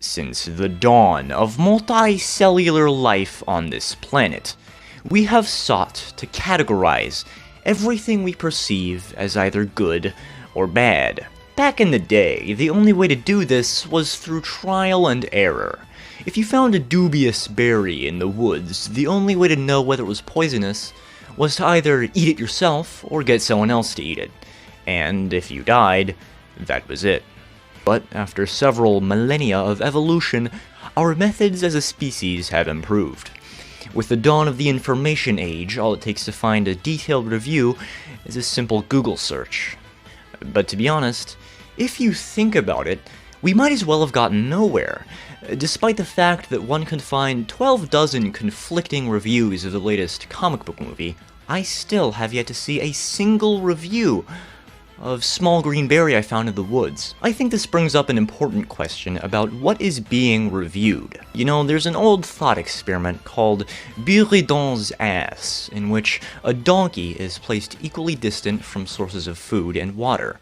Since the dawn of multicellular life on this planet, we have sought to categorize everything we perceive as either good or bad. Back in the day, the only way to do this was through trial and error. If you found a dubious berry in the woods, the only way to know whether it was poisonous was to either eat it yourself or get someone else to eat it. And if you died, that was it. But after several millennia of evolution, our methods as a species have improved. With the dawn of the information age, all it takes to find a detailed review is a simple Google search. But to be honest, if you think about it, we might as well have gotten nowhere. Despite the fact that one can find 12 dozen conflicting reviews of the latest comic book movie, I still have yet to see a single review of small green berry I found in the woods. I think this brings up an important question about what is being reviewed. You know, there's an old thought experiment called Buridan's ass, in which a donkey is placed equally distant from sources of food and water.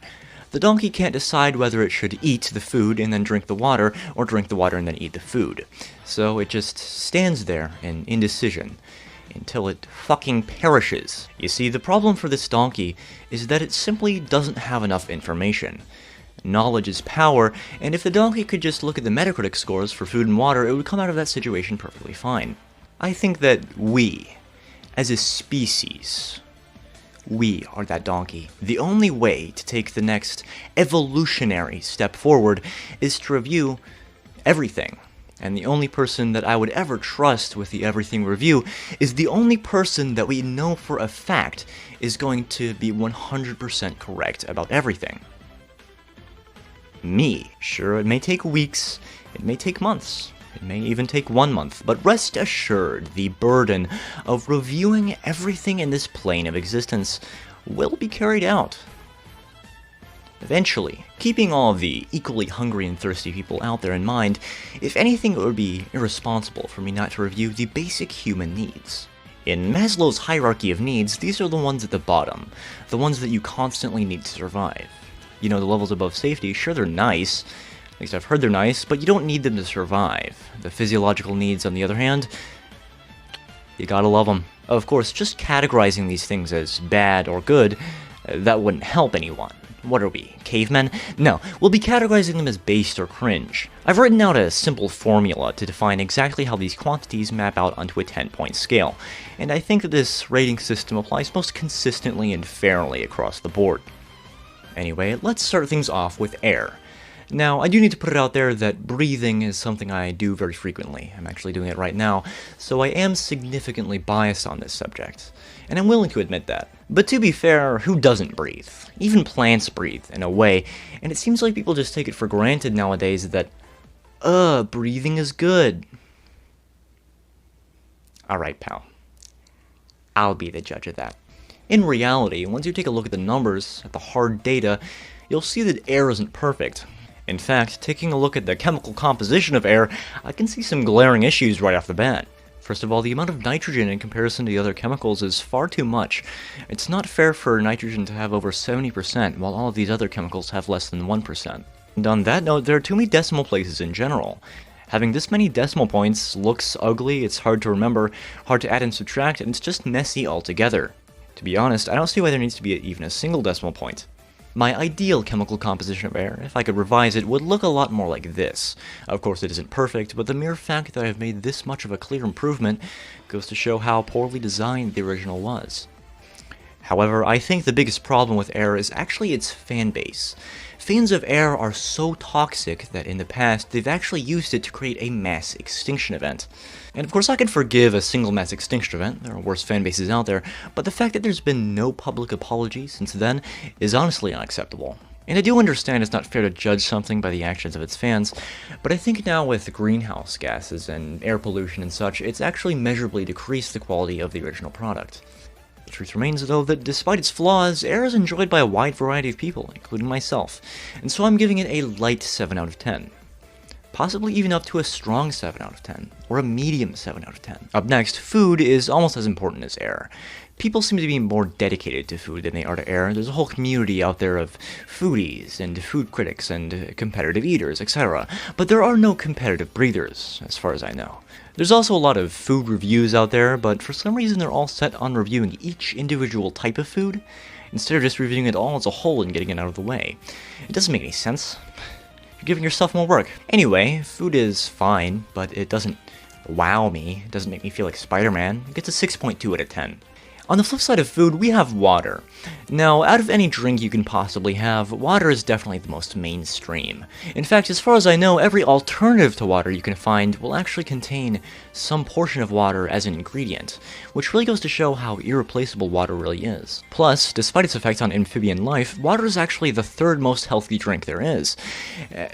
The donkey can't decide whether it should eat the food and then drink the water, or drink the water and then eat the food. So it just stands there in indecision until it fucking perishes. You see, the problem for this donkey is that it simply doesn't have enough information. Knowledge is power, and if the donkey could just look at the Metacritic scores for food and water, it would come out of that situation perfectly fine. I think that we, as a species, we are that donkey. The only way to take the next evolutionary step forward is to review everything. And the only person that I would ever trust with the everything review is the only person that we know for a fact is going to be 100% correct about everything. Me. Sure, it may take weeks, it may take months, it may even take 1 month, but rest assured, the burden of reviewing everything in this plane of existence will be carried out. Eventually, keeping all of the equally hungry and thirsty people out there in mind, if anything, it would be irresponsible for me not to review the basic human needs. In Maslow's hierarchy of needs, these are the ones at the bottom, the ones that you constantly need to survive. You know, the levels above safety, sure they're nice, at least I've heard they're nice, but you don't need them to survive. The physiological needs, on the other hand, you gotta love them. Of course, just categorizing these things as bad or good, that wouldn't help anyone. What are we, cavemen? No, we'll be categorizing them as based or cringe. I've written out a simple formula to define exactly how these quantities map out onto a 10-point scale, and I think that this rating system applies most consistently and fairly across the board. Anyway, let's start things off with air. Now, I do need to put it out there that breathing is something I do very frequently. I'm actually doing it right now, so I am significantly biased on this subject, and I'm willing to admit that. But to be fair, who doesn't breathe? Even plants breathe, in a way, and it seems like people just take it for granted nowadays that, breathing is good. Alright, pal. I'll be the judge of that. In reality, once you take a look at the numbers, at the hard data, you'll see that air isn't perfect. In fact, taking a look at the chemical composition of air, I can see some glaring issues right off the bat. First of all, the amount of nitrogen in comparison to the other chemicals is far too much. It's not fair for nitrogen to have over 70%, while all of these other chemicals have less than 1%. And on that note, there are too many decimal places in general. Having this many decimal points looks ugly, it's hard to remember, hard to add and subtract, and it's just messy altogether. To be honest, I don't see why there needs to be even a single decimal point. My ideal chemical composition of air, if I could revise it, would look a lot more like this. Of course it isn't perfect, but the mere fact that I have made this much of a clear improvement goes to show how poorly designed the original was. However, I think the biggest problem with air is actually its fan base. Fans of air are so toxic that in the past they've actually used it to create a mass extinction event. And of course I can forgive a single mass extinction event, there are worse fan bases out there, but the fact that there's been no public apology since then is honestly unacceptable. And I do understand it's not fair to judge something by the actions of its fans, but I think now with greenhouse gases and air pollution and such, it's actually measurably decreased the quality of the original product. The truth remains, though, that despite its flaws, air is enjoyed by a wide variety of people, including myself, and so I'm giving it a light 7 out of 10. possibly even up to a strong 7 out of 10, or a medium 7 out of 10. Up next, food is almost as important as air. People seem to be more dedicated to food than they are to air. There's a whole community out there of foodies and food critics and competitive eaters, etc. But there are no competitive breathers, as far as I know. There's also a lot of food reviews out there, but for some reason they're all set on reviewing each individual type of food, instead of just reviewing it all as a whole and getting it out of the way. It doesn't make any sense. You're giving yourself more work. Anyway, food is fine, but it doesn't wow me. It doesn't make me feel like Spider-Man. It gets a 6.2 out of 10. On the flip side of food, we have water. Now, out of any drink you can possibly have, water is definitely the most mainstream. In fact, as far as I know, every alternative to water you can find will actually contain some portion of water as an ingredient, which really goes to show how irreplaceable water really is. Plus, despite its effect on amphibian life, water is actually the third most healthy drink there is.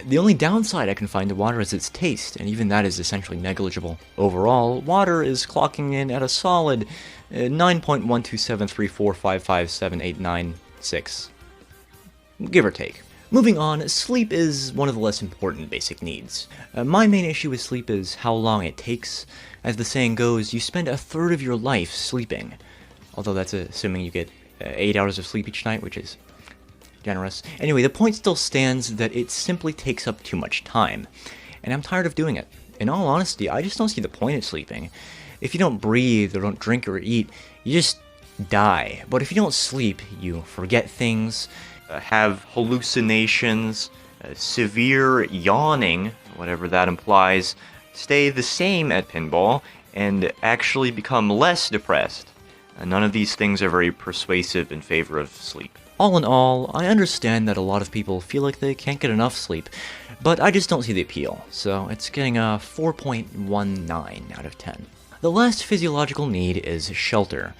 The only downside I can find to water is its taste, and even that is essentially negligible. Overall, water is clocking in at a solid 9.12734557896, give or take. Moving on, sleep is one of the less important basic needs. My main issue with sleep is how long it takes. As the saying goes, you spend a third of your life sleeping. Although that's assuming you get 8 hours of sleep each night, which is generous. Anyway, the point still stands that it simply takes up too much time. And I'm tired of doing it. In all honesty, I just don't see the point of sleeping. If you don't breathe or don't drink or eat, you just die. But if you don't sleep, you forget things, have hallucinations, severe yawning, whatever that implies, stay the same at pinball, and actually become less depressed. None of these things are very persuasive in favor of sleep. All in all, I understand that a lot of people feel like they can't get enough sleep, but I just don't see the appeal, so it's getting a 4.19 out of 10. The last physiological need is shelter.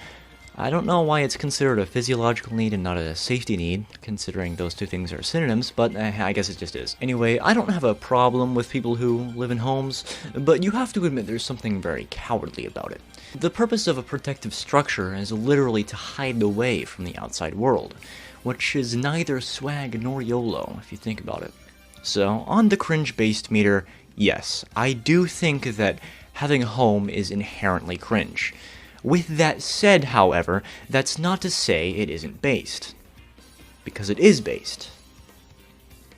I don't know why it's considered a physiological need and not a safety need, considering those two things are synonyms, but I guess it just is. Anyway, I don't have a problem with people who live in homes, but you have to admit there's something very cowardly about it. The purpose of a protective structure is literally to hide away from the outside world, which is neither swag nor YOLO, if you think about it. So, on the cringe-based meter, yes, I do think that having a home is inherently cringe. With that said, however, that's not to say it isn't based. Because it is based.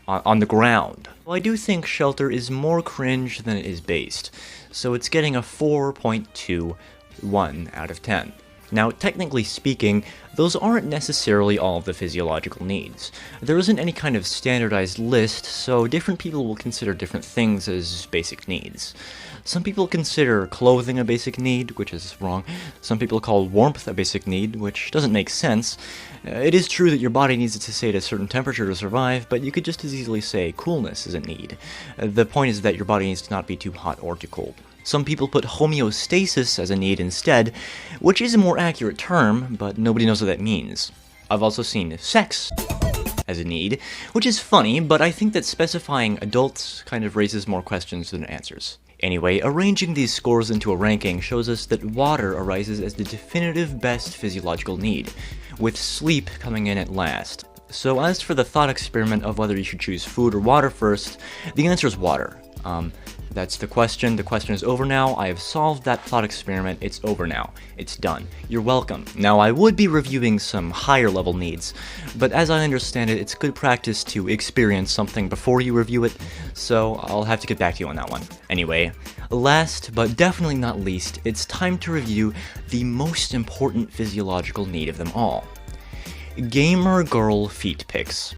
On the ground. Well, I do think shelter is more cringe than it is based, so it's getting a 4.21 out of 10. Now, technically speaking, those aren't necessarily all of the physiological needs. There isn't any kind of standardized list, so different people will consider different things as basic needs. Some people consider clothing a basic need, which is wrong. Some people call warmth a basic need, which doesn't make sense. It is true that your body needs to stay at a certain temperature to survive, but you could just as easily say coolness is a need. The point is that your body needs to not be too hot or too cold. Some people put homeostasis as a need instead, which is a more accurate term, but nobody knows what that means. I've also seen sex as a need, which is funny, but I think that specifying adults kind of raises more questions than answers. Anyway, arranging these scores into a ranking shows us that water arises as the definitive best physiological need, with sleep coming in at last. So as for the thought experiment of whether you should choose food or water first, the answer is water. That's the question. The question is over now. I have solved that thought experiment. It's over now. It's done. You're welcome. Now, I would be reviewing some higher level needs, but as I understand it, it's good practice to experience something before you review it, so I'll have to get back to you on that one. Anyway, last but definitely not least, it's time to review the most important physiological need of them all. Gamer girl feet pics.